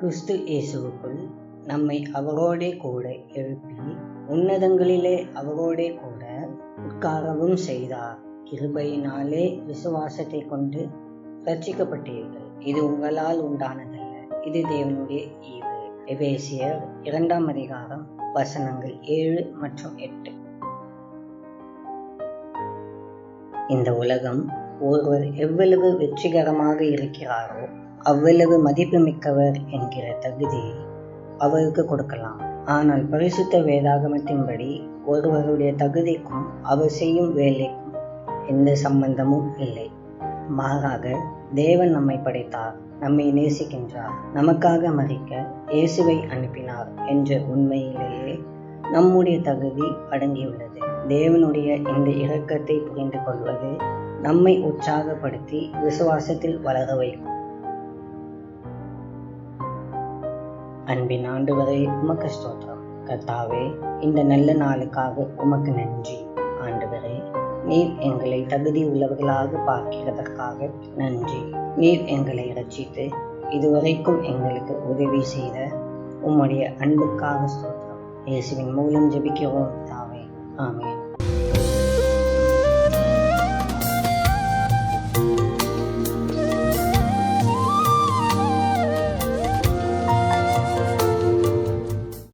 கிறிஸ்து இயேசுவுக்குள் நம்மை அவரோடே கூட எழுப்பி உன்னதங்களிலே அவரோடே கூட உட்காரவும் செய்தார். கிருபையினாலே விசுவாசத்தை கொண்டு ரட்சிக்கப்பட்டீர்கள். இது உங்களால் உண்டானதல்ல, இது தேவனுடைய ஈவு. எபேசியர் 2 அதிகாரம் வசனங்கள் 7 மற்றும் 8. இந்த உலகம் ஒருவர் எவ்வளவு வெற்றிகரமாக இருக்கிறாரோ அவ்வளவு மதிப்புமிக்கவர் என்கிற தகுதியை அவருக்கு கொடுக்கலாம். ஆனால் பரிசுத்த வேதாகமத்தின்படி ஒருவருடைய தகுதிக்கும் அவர் செய்யும் வேலைக்கும் எந்த சம்பந்தமும் இல்லை. மாறாக தேவன் நம்மை படைத்தார், நம்மை நேசிக்கின்றார், நமக்காக மரிக்க இயேசுவை அனுப்பினார் என்ற உண்மையிலேயே நம்முடைய தகுதி அடங்கியுள்ளது. தேவனுடைய இந்த இரக்கத்தை புரிந்து கொள்வது நம்மை உற்சாகப்படுத்தி விசுவாசத்தில் வளர வைக்கும். அன்பின் ஆண்டவரே, உமக்கு ஸ்தோத்திரம். கர்த்தாவே, இந்த நல்ல நாளுக்காக உமக்கு நன்றி. ஆண்டவரே, நீர் எங்களை தகுதி உள்ளவர்களாக பார்க்கிறதற்காக நன்றி. நீர் எங்களை ரட்சித்து இதுவரைக்கும் எங்களுக்கு உதவி செய்த உம்முடைய அன்புக்காக ஸ்தோத்திரம். இயேசுவின் மூலம் ஜெபிக்கிறோம் தாவே. ஆமென்.